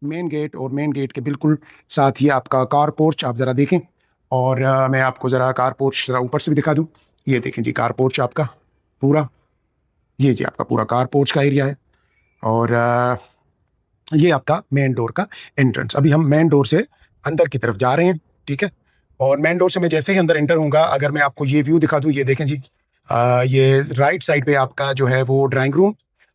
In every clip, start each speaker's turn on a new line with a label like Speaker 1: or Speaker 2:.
Speaker 1: Main gate, और main gate के बिल्कुल साथ ये आपका कार पोर्च आप ज़रा देखें। और मैं आपको ज़रा कार पोर्च ज़रा ऊपर से भी दिखा दूं। ये देखें जी, कार पोर्च आपका पूरा, ये जी आपका पूरा कार पोर्च का एरिया है। और ये आपका मेन डोर का एंट्रेंस। अभी हम मेन डोर से अंदर की तरफ जा रहे हैं, ठीक है। और मेन डोर से मैं जैसे ही अंदर एंटर होऊंगा, अगर मैं आपको ये व्यू दिखा दूं, ये देखें जी, ये राइट साइड पे आपका जो है वो ड्राइंग रूम,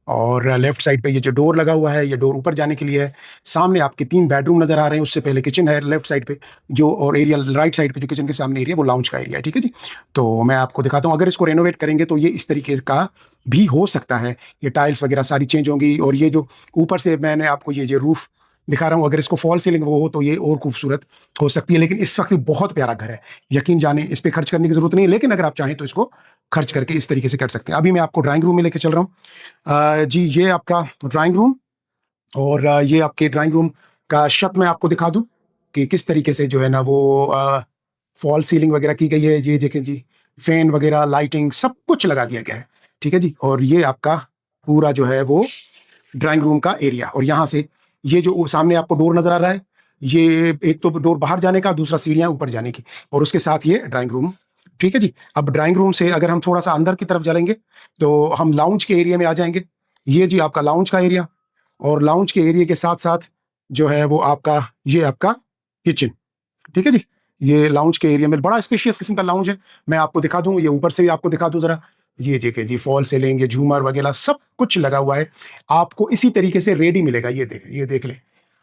Speaker 1: और लेफ्ट साइड पे ये जो डोर लगा हुआ है, ये डोर ऊपर जाने के लिए है। सामने आपके 3 बेडरूम नजर आ रहे हैं, उससे पहले किचन है लेफ्ट साइड पे जो, और एरिया राइट साइड पे जो किचन के सामने एरिया, वो लाउंज का एरिया है, ठीक है जी। तो मैं आपको दिखाता हूँ, अगर इसको रेनोवेट करेंगे तो ये इस तरीके का भी हो सकता है। ये टाइल्स वगैरह सारी चेंज होंगी, और ये जो ऊपर से मैंने आपको ये रूफ दिखा रहा हूँ, अगर इसको फॉल सीलिंग वो हो तो ये और खूबसूरत हो सकती है। लेकिन इस वक्त भी बहुत प्यारा घर है, यकीन जाने, इस पे खर्च करने की जरूरत नहीं है। लेकिन अगर आप चाहें तो इसको खर्च करके इस तरीके से कर सकते हैं। अभी मैं आपको ड्राइंग रूम में लेके चल रहा हूँ। जी ये आपका ड्राइंग रूम, और ये आपके ड्राइंग रूम का छत मैं आपको दिखा दूं कि किस तरीके से जो है ना वो फॉल सीलिंग वगैरह की गई है। ये देखें जी, फैन वगैरह, लाइटिंग, सब कुछ लगा दिया गया है, ठीक है जी। और ये आपका पूरा जो है वो ड्राइंग रूम का एरिया। और यहाँ से ये जो सामने आपको डोर नजर आ रहा है, ये एक तो डोर बाहर जाने का, दूसरा सीढ़ियाँ ऊपर जाने की, और उसके साथ ये ड्राइंग रूम, ठीक है जी। अब ड्राइंग रूम से अगर हम थोड़ा सा अंदर की तरफ चलेंगे तो हम लाउंज के एरिया में आ जाएंगे। ये जी आपका लाउंज का एरिया, और लाउंज के एरिया के साथ साथ जो है वो आपका, ये आपका किचन, ठीक है जी। ये लाउंज के एरिया में बड़ा स्पेशियस किस्म का लाउंज है। मैं आपको दिखा दूं, ये ऊपर से भी आपको दिखा दूं जरा। ये देखिए जी, फॉल सीलिंग, ये झूमर वगैरह सब कुछ लगा हुआ है, आपको इसी तरीके से रेडी मिलेगा। ये देखें, ये देख लें,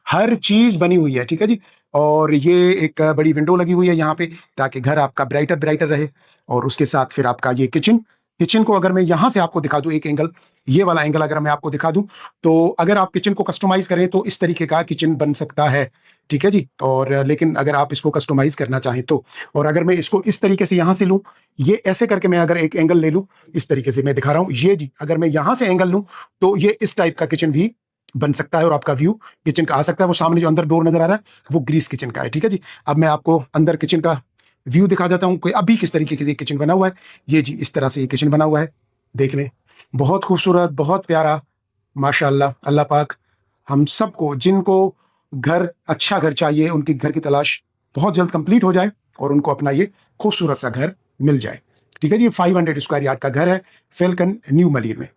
Speaker 1: हर चीज बनी हुई है, ठीक है जी। और ये एक बड़ी विंडो लगी हुई है यहाँ पे, ताकि घर आपका ब्राइटर ब्राइटर रहे। और उसके साथ फिर आपका ये किचन, किचन को अगर मैं यहाँ से आपको दिखा दूं एक एंगल, ये वाला एंगल अगर मैं आपको दिखा दूं, तो अगर आप किचन को कस्टमाइज करें तो इस तरीके का किचन बन सकता है, ठीक है जी। और लेकिन अगर आप इसको कस्टमाइज करना चाहें तो, और अगर मैं इसको इस तरीके से यहाँ से लूँ, ये ऐसे करके मैं अगर एक एंगल ले लूँ, इस तरीके से मैं दिखा रहा हूँ, ये जी अगर मैं यहाँ से एंगल लूँ तो ये इस टाइप का किचन भी बन सकता है, और आपका व्यू किचन का आ सकता है। वो सामने जो अंदर डोर नजर आ रहा है वो ग्रीस किचन का है, ठीक है जी। अब मैं आपको अंदर किचन का व्यू दिखा देता हूँ कोई अभी किस तरीके से किचन बना हुआ है। ये जी इस तरह से ये किचन बना हुआ है, देख लें, बहुत खूबसूरत, बहुत प्यारा, माशाल्लाह। अल्लाह पाक हम सबको, जिनको घर, अच्छा घर चाहिए, उनकी घर की तलाश बहुत जल्द कंप्लीट हो जाए और उनको अपना ये खूबसूरत सा घर मिल जाए, ठीक है जी। 500 स्क्वायर यार्ड का घर है फेल्कन न्यू मलीर में।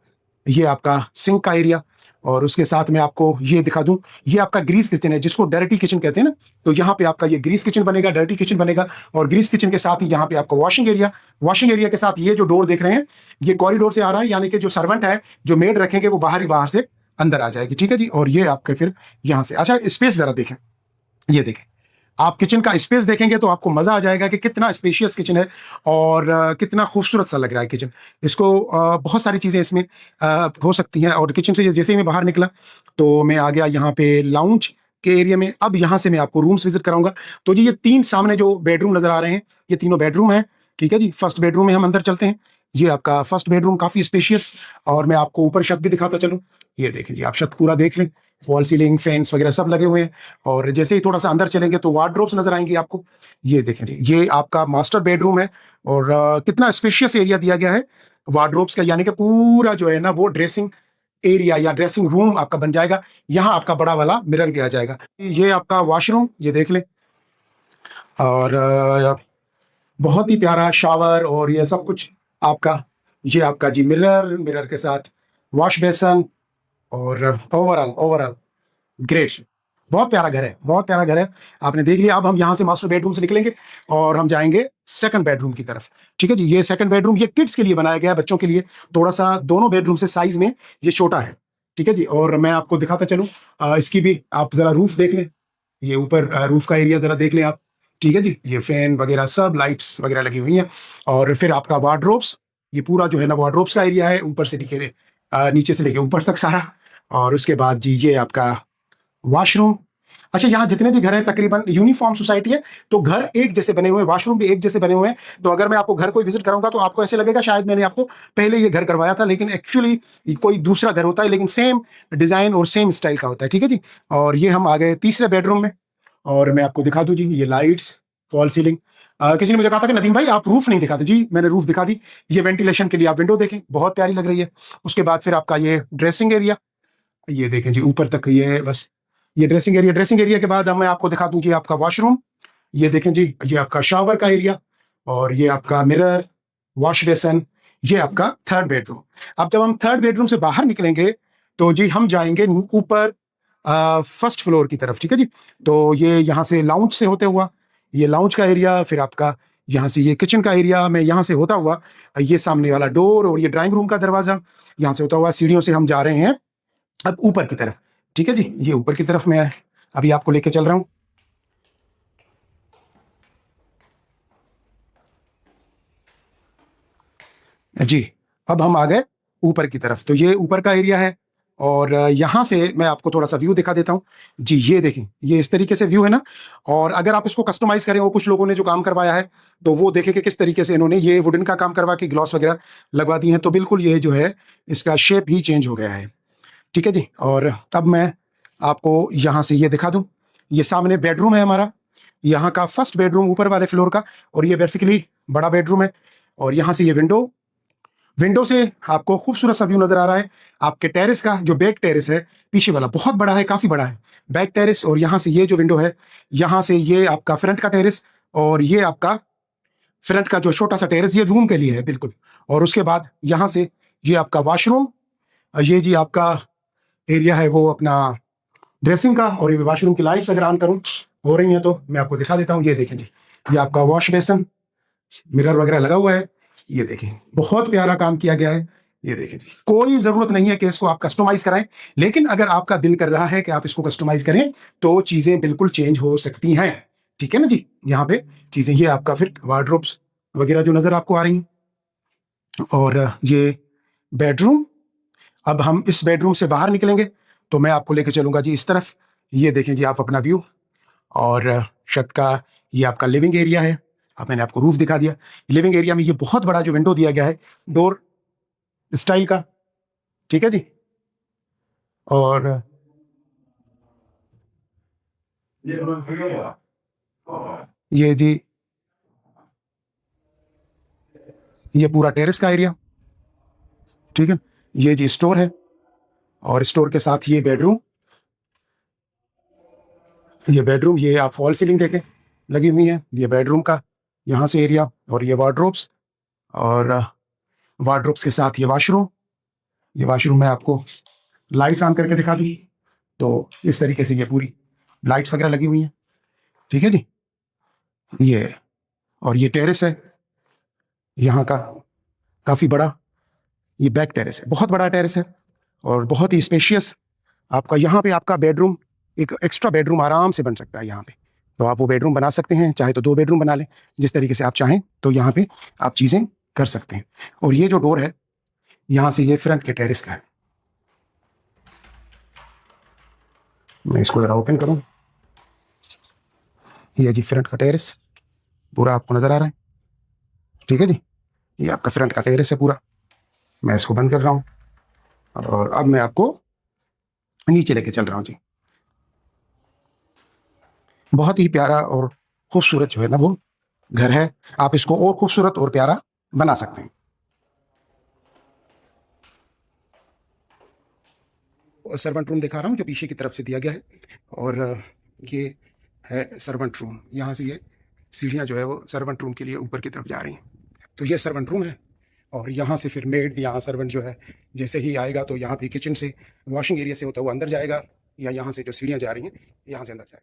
Speaker 1: ये आपका सिंक का एरिया, और उसके साथ में आपको ये दिखा दूं, ये आपका ग्रीस किचन है, जिसको डर्टी किचन कहते हैं ना। तो यहाँ पे आपका ये ग्रीस किचन बनेगा, डर्टी किचन बनेगा। और ग्रीस किचन के साथ ही यहाँ पे आपका वॉशिंग एरिया, वॉशिंग एरिया के साथ ये जो डोर देख रहे हैं, ये कॉरिडोर से आ रहा है, यानी कि जो सर्वेंट है, जो मेड रखेंगे, वो बाहर ही बाहर से अंदर आ जाएगी, ठीक है जी। और ये आपके फिर यहाँ से, अच्छा स्पेस जरा देखें, ये देखें, आप किचन का स्पेस देखेंगे तो आपको मजा आ जाएगा कि कितना स्पेशियस किचन है, और कितना खूबसूरत सा लग रहा है किचन। इसको बहुत सारी चीजें इसमें हो सकती हैं। और किचन से जैसे ही मैं बाहर निकला तो मैं आ गया यहाँ पे लाउंज के एरिया में। अब यहाँ से मैं आपको रूम्स विजिट कराऊंगा। तो जी ये 3 सामने जो बेडरूम नजर आ रहे हैं, ये तीनों बेडरूम हैं, ठीक है जी। फर्स्ट बेडरूम में हम अंदर चलते हैं। ये आपका फर्स्ट बेडरूम काफी स्पेशियस, और मैं आपको ऊपर छत भी दिखाता चलूँ। ये देखें जी, आप छत पूरा देख लें, वॉल सीलिंग, फैंस वगैरह सब लगे हुए हैं। और जैसे ही थोड़ा सा अंदर चलेंगे तो वार्डरोब्स नजर आएंगी आपको। ये देखें जी, ये आपका मास्टर बेडरूम है, और कितना स्पेशियस एरिया दिया गया है वार्डरोब्स का, यानी कि पूरा जो है ना वो ड्रेसिंग एरिया या ड्रेसिंग रूम आपका बन जाएगा। यहाँ आपका बड़ा वाला मिरर भी आ जाएगा। ये आपका वॉशरूम, ये देख लें, और बहुत ही प्यारा शावर और ये सब कुछ आपका। ये आपका जी मिरर, मिरर के साथ वॉश बेसन, और ओवरऑल ओवरऑल ग्रेट। बहुत प्यारा घर है, बहुत प्यारा घर है, आपने देख लिया। अब हम यहाँ से मास्टर बेडरूम से निकलेंगे और हम जाएंगे सेकंड बेडरूम की तरफ, ठीक है जी। ये सेकंड बेडरूम ये किड्स के लिए बनाया गया है, बच्चों के लिए। थोड़ा सा दोनों बेडरूम से साइज में ये छोटा है, ठीक है जी। और मैं आपको दिखाता चलूँ, इसकी भी आप जरा रूफ देख लें, ये ऊपर रूफ का एरिया जरा देख लें आप, ठीक है जी। ये फैन वगैरह सब लाइट्स वगैरह लगी हुई हैं। और फिर आपका वार्डरोब्स, ये पूरा जो है ना वार्डरोब्स का एरिया है, ऊपर से नीचे से लेके ऊपर तक सारा। और उसके बाद जी ये आपका वॉशरूम। अच्छा, यहाँ जितने भी घर हैं तकरीबन यूनिफॉर्म सोसाइटी है, तो घर एक जैसे बने हुए हैं, वॉशरूम भी एक जैसे बने हुए हैं। तो अगर मैं आपको घर कोई विजिट कराऊंगा तो आपको ऐसे लगेगा शायद मैंने आपको पहले ये घर करवाया था, लेकिन एक्चुअली कोई दूसरा घर होता है, लेकिन सेम डिजाइन और सेम स्टाइल का होता है, ठीक है जी। और ये हम आ गए तीसरे बेडरूम में, और मैं आपको दिखा दूं जी, ये लाइट्स, फॉल सीलिंग। किसी ने मुझे कहा था कि नदीम भाई आप रूफ नहीं दिखाते, जी मैंने रूफ दिखा दी। ये वेंटिलेशन के लिए आप विंडो देखें, बहुत प्यारी लग रही है। उसके बाद फिर आपका ये ड्रेसिंग एरिया, ये देखें जी ऊपर तक, ये बस ये ड्रेसिंग एरिया के बाद अब मैं आपको दिखा दूं कि आपका वॉशरूम। ये देखें जी, ये आपका शावर का एरिया, और ये आपका मिरर, वॉश बेसन, ये आपका थर्ड बेडरूम। अब जब हम थर्ड बेडरूम से बाहर निकलेंगे तो जी हम जाएंगे ऊपर फर्स्ट फ्लोर की तरफ, ठीक है जी। तो ये यहाँ से लाउंज से होते हुआ ये लाउंज का एरिया, फिर आपका यहाँ से ये किचन का एरिया में यहाँ से होता हुआ ये सामने वाला डोर और ये ड्राइंग रूम का दरवाजा, यहाँ से होता हुआ सीढ़ियों से हम जा रहे हैं अब ऊपर की तरफ, ठीक है जी। ये ऊपर की तरफ मैं अभी आपको लेके चल रहा हूँ। जी, अब हम आ गए ऊपर की तरफ। तो ये ऊपर का एरिया है, और यहाँ से मैं आपको थोड़ा सा व्यू दिखा देता हूँ जी। ये देखें, ये इस तरीके से व्यू है ना। और अगर आप इसको कस्टमाइज करें, और कुछ लोगों ने जो काम करवाया है तो वो देखें कि किस तरीके से इन्होंने ये वुडन का काम करवा के ग्लॉस वगैरह लगवा दी हैं, तो बिल्कुल ये जो है इसका शेप ही चेंज हो गया है, ठीक है जी। और तब मैं आपको यहाँ से ये दिखा दूँ, ये सामने बेडरूम है हमारा, यहाँ का फर्स्ट बेडरूम ऊपर वाले फ्लोर का, और ये बेसिकली बड़ा बेडरूम है। और यहाँ से ये विंडो से आपको खूबसूरत सा व्यू नजर आ रहा है आपके टेरेस का। जो बैक टेरेस है पीछे वाला बहुत बड़ा है, काफी बड़ा है बैक टेरेस। और यहाँ से ये जो विंडो है, यहाँ से ये आपका फ्रंट का टेरेस, और ये आपका फ्रंट का जो छोटा सा टेरेस ये रूम के लिए है बिल्कुल। और उसके बाद यहाँ से ये आपका वॉशरूम, ये जी आपका एरिया है वो अपना ड्रेसिंग का। और ये वॉशरूम की लाइट्स अगर ऑन करूँ हो रही हैं तो मैं आपको दिखा देता हूँ। ये देखें जी, ये आपका वॉश बेसन, मिरर वगैरह लगा हुआ है। ये देखें, बहुत प्यारा काम किया गया है। ये देखें जी, कोई जरूरत नहीं है कि इसको आप कस्टमाइज कराएं, लेकिन अगर आपका दिल कर रहा है कि आप इसको कस्टमाइज करें तो चीजें बिल्कुल चेंज हो सकती हैं, ठीक है ना जी। यहाँ पे चीजें, ये आपका फिर वार्डरोब्स वगैरह जो नजर आपको आ रही हैं। और ये बेडरूम। अब हम इस बेडरूम से बाहर निकलेंगे तो मैं आपको लेके चलूंगा जी इस तरफ। ये देखें जी आप अपना व्यू, और छत का ये आपका लिविंग एरिया है। अब मैंने आपको रूफ दिखा दिया। लिविंग एरिया में ये बहुत बड़ा जो विंडो दिया गया है डोर स्टाइल का, ठीक है जी। और ये जी, ये पूरा टेरेस का एरिया, ठीक है। ये जी स्टोर है, और स्टोर के साथ ये बेडरूम, ये आप फॉल सीलिंग देखें लगी हुई है। ये बेडरूम का यहाँ से एरिया, और ये वार्डरोब्स, और वार्डरोब्स के साथ ये वॉशरूम। ये वॉशरूम में आपको लाइट्स ऑन करके दिखा दूँ तो इस तरीके से ये पूरी लाइट्स वगैरह लगी हुई हैं, ठीक है जी। ये, और ये टेरेस है यहाँ का, काफ़ी बड़ा ये बैक टेरेस है, बहुत बड़ा टेरेस है और बहुत ही स्पेशियस। आपका यहाँ पे आपका बेडरूम, एक एक्स्ट्रा बेडरूम आराम से बन सकता है यहाँ पे। तो आप वो बेडरूम बना सकते हैं, चाहे तो 2 बेडरूम बना लें, जिस तरीके से आप चाहें तो यहाँ पे आप चीज़ें कर सकते हैं। और ये जो डोर है यहाँ से ये फ्रंट के टेरेस का है। मैं इसको ज़रा ओपन करूँ। ये जी फ्रंट का टेरेस पूरा आपको नज़र आ रहा है, ठीक है जी। ये आपका फ्रंट का टेरेस है पूरा। मैं इसको बंद कर रहा हूँ, और अब मैं आपको नीचे लेके चल रहा हूँ जी। बहुत ही प्यारा और खूबसूरत जो है ना वो घर है। आप इसको और खूबसूरत और प्यारा बना सकते हैं। सर्वेंट रूम दिखा रहा हूँ जो पीछे की तरफ से दिया गया है, और ये है सर्वेंट रूम। यहाँ से ये सीढ़ियाँ जो है वो सर्वेंट रूम के लिए ऊपर की तरफ जा रही हैं। तो ये सर्वेंट रूम है, और यहाँ से फिर मेड, यहाँ सर्वेंट जो है जैसे ही आएगा तो यहाँ पे किचन से वॉशिंग एरिया से होता हुआ अंदर जाएगा, या यहाँ से जो सीढ़ियाँ जा रही हैं यहाँ से अंदर जाएगा।